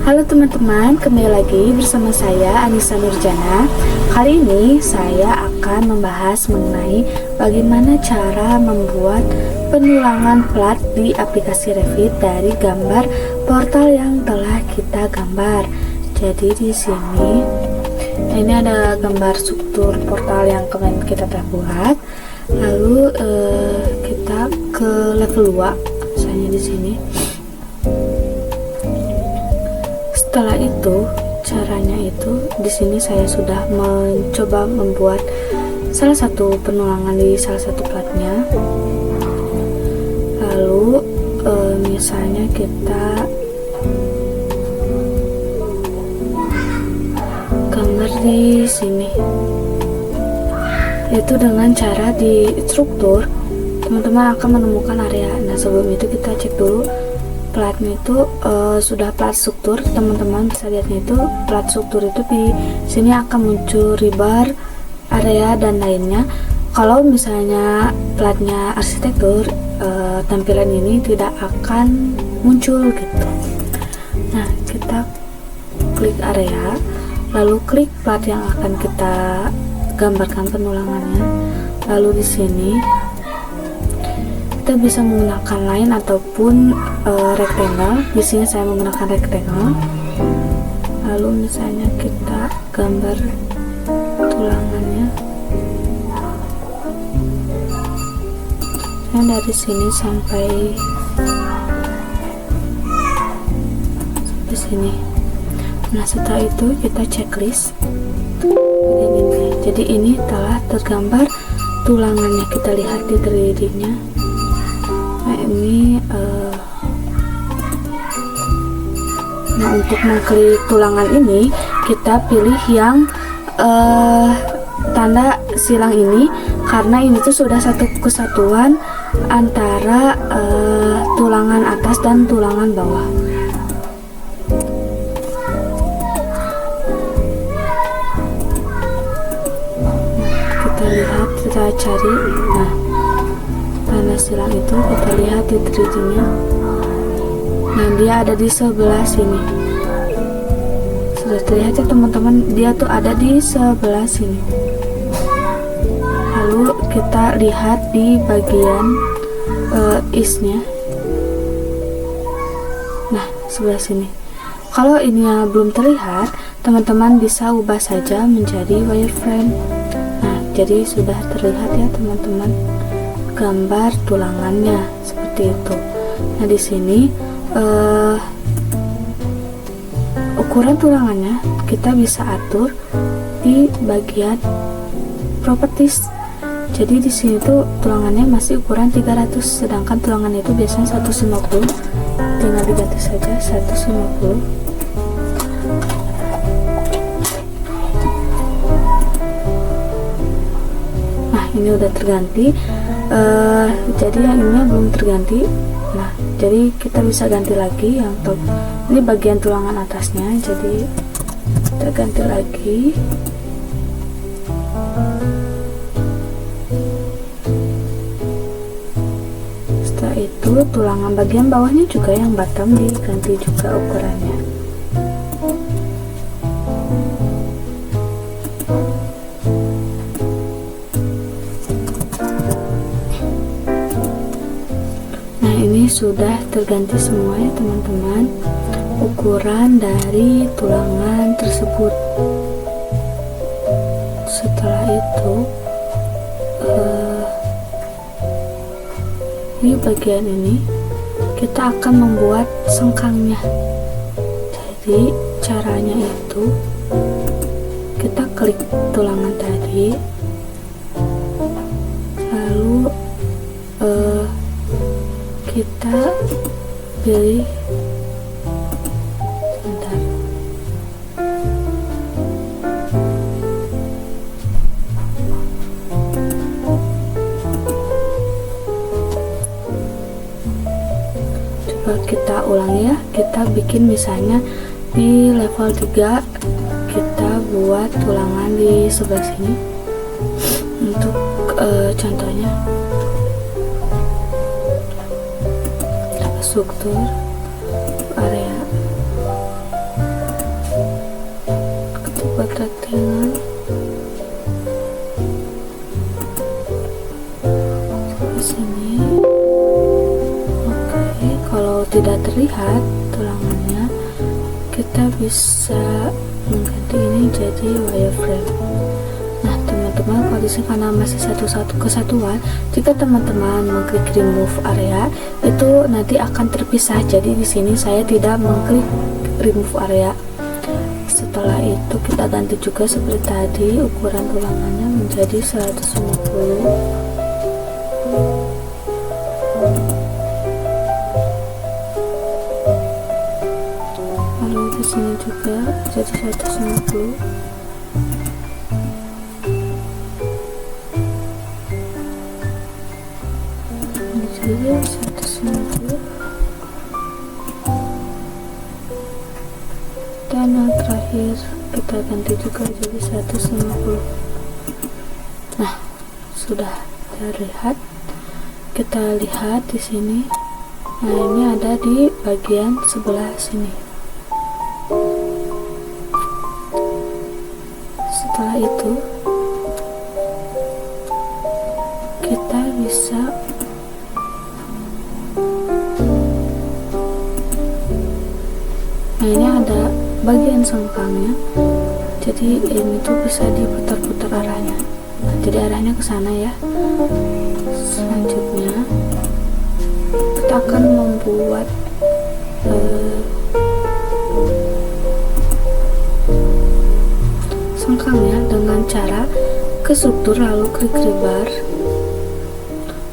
Halo teman-teman, kembali lagi bersama saya Anissa Nurjana. Kali ini saya akan membahas mengenai bagaimana cara membuat penulangan plat di aplikasi Revit dari gambar portal yang telah kita gambar. Jadi di sini ini ada gambar struktur portal yang kemarin kita telah buat. Lalu kita ke level 2, misalnya di sini. Setelah itu, caranya itu di sini saya sudah mencoba membuat salah satu penulangan di salah satu platnya. Lalu misalnya kita gambar di sini. Itu dengan cara di struktur, teman-teman akan menemukan area. Nah, sebelum itu kita cek dulu platnya itu sudah plat struktur. Teman-teman bisa lihatnya itu plat struktur itu di sini akan muncul rebar, area dan lainnya. Kalau misalnya platnya arsitektur, tampilan ini tidak akan muncul gitu. Nah, kita klik area, lalu klik plat yang akan kita gambarkan penulangannya. Lalu di sini kita bisa menggunakan line ataupun rectangle. Di sini saya menggunakan rectangle. Lalu misalnya kita gambar tulangannya. Dan dari sini sampai sini. Nah, setelah itu kita checklist. Jadi ini telah tergambar tulangannya. Kita lihat di 3D-nya. Nah, ini nah, untuk mengklik tulangan ini kita pilih yang tanda silang ini, karena ini tuh sudah satu kesatuan antara tulangan atas dan tulangan bawah. Kita lihat, kita cari. Nah, tanda silang itu kita lihat di 3D-nya. Nah, dia ada di sebelah sini. Sudah terlihat ya teman-teman, dia tuh ada di sebelah sini. Lalu kita lihat di bagian isnya. Nah, sebelah sini. Kalau ini belum terlihat, teman-teman bisa ubah saja menjadi wireframe. Nah, jadi sudah terlihat ya teman-teman gambar tulangannya seperti itu. Nah, di sini ukuran tulangannya kita bisa atur di bagian properties. Jadi di sini tuh tulangannya masih ukuran 300, sedangkan tulangan itu biasanya 150. Tinggal diganti saja 150. Nah, ini udah terganti. Jadi yang ini belum terganti. Nah, jadi kita bisa ganti lagi yang top. Ini bagian tulangan atasnya, jadi kita ganti lagi. Setelah itu tulangan bagian bawahnya juga yang bottom diganti juga ukurannya. Sudah terganti semua ya teman-teman, ukuran dari tulangan tersebut. Setelah itu di bagian ini kita akan membuat sengkangnya. Jadi caranya itu kita klik tulangan tadi, lalu kita pilih sebentar. Coba kita ulangi ya. Kita bikin misalnya di level 3, kita buat tulangan di sebelah sini. Untuk contohnya struktur area. buat rectangle sampai sini. Oke, kalau tidak terlihat tulangannya, kita bisa mengganti ini jadi wireframe. Nah teman-teman, kalau di sini karena masih satu kesatuan, jika teman-teman mengklik remove area, itu nanti akan terpisah. Jadi di sini saya tidak mengklik remove area. Setelah itu kita ganti juga seperti tadi, ukuran tulangannya menjadi 150. Lalu di sini juga jadi 150. Jadi 150. Dan yang terakhir kita ganti juga jadi 150. Nah, sudah terlihat. Kita lihat di sini. Nah, ini ada di bagian sebelah sini. Setelah itu kita bisa ini ada bagian sengkangnya, jadi ini tuh bisa diputar-putar arahnya. Nah, jadi arahnya ke sana ya. Selanjutnya kita akan membuat sengkangnya dengan cara ke struktur lalu klik rebar.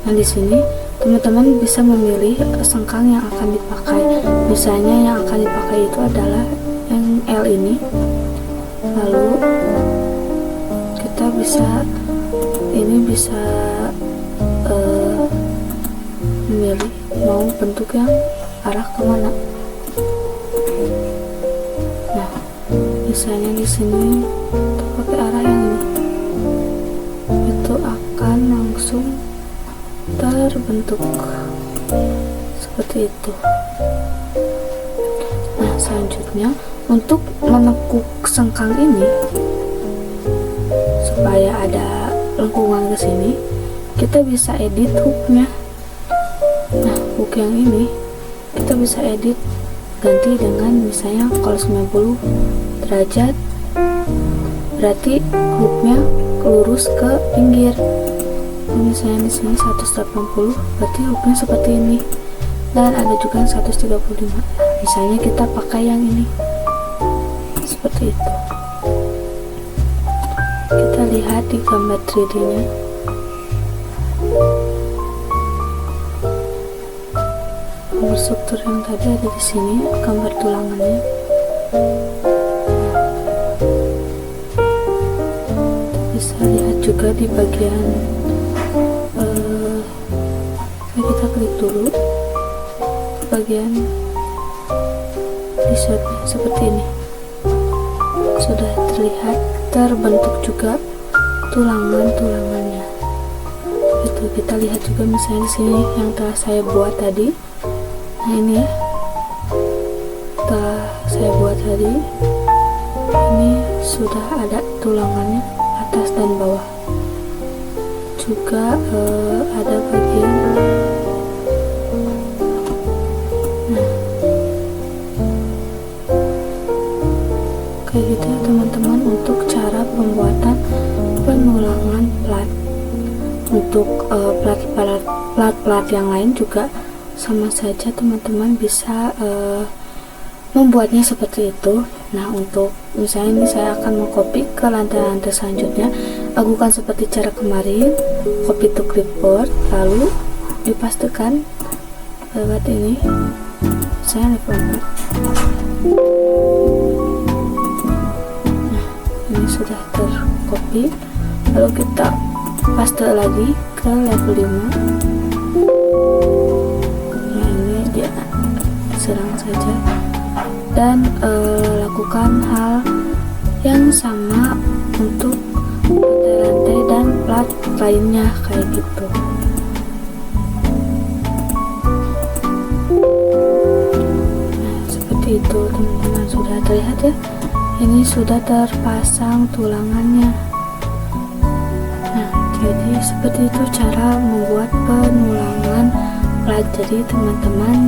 Nah di sini teman-teman bisa memilih sengkang yang akan dipakai. Misalnya yang akan dipakai itu adalah yang L ini. Lalu kita bisa memilih mau bentuk yang arah kemana. Nah misalnya di sini kita pakai arah yang ini, itu akan langsung terbentuk seperti itu. Nah selanjutnya untuk menekuk sengkang ini supaya ada lengkungan ke sini, kita bisa edit hooknya. Nah hook yang ini kita bisa edit, ganti dengan misalnya kalau 90 derajat berarti hooknya lurus ke pinggir. Misalnya di sini 180 berarti hooknya seperti ini, dan ada juga 135. Misalnya kita pakai yang ini seperti itu. Kita lihat di gambar 3D nya. Gambar struktur yang tadi ada di sini, gambar tulangannya. Kita bisa lihat juga di bagian kita klik dulu bagian desainnya seperti ini. Sudah terlihat terbentuk juga tulangannya. Itu kita lihat juga misalnya di sini yang telah saya buat tadi. Nah ini ya, telah saya buat tadi, ini sudah ada tulangannya atas dan bawah. Juga ada bagian kayak gitu ya teman-teman, untuk cara pembuatan penulangan plat. Untuk plat-plat yang lain juga sama saja, teman-teman bisa membuatnya seperti itu. Nah untuk misalnya ini saya akan mengcopy ke lantai-lantai selanjutnya, lakukan seperti cara kemarin, copy to clipboard, lalu dipastikan lewat ini, saya level 4. Nah ini sudah tercopy, lalu kita paste lagi ke level 5. Nah ini dia, serang saja, dan lakukan hal yang sama untuk lantai-lantai dan plat lainnya kayak gitu. Nah seperti itu teman-teman, sudah terlihat ya. ini sudah terpasang tulangannya. Nah, jadi seperti itu cara membuat penulangan plat. Jadi teman-teman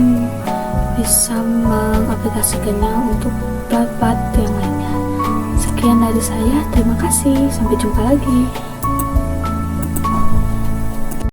bisa mengaplikasikannya untuk plat-plat yang lainnya. Sekian dari saya, terima kasih, sampai jumpa lagi.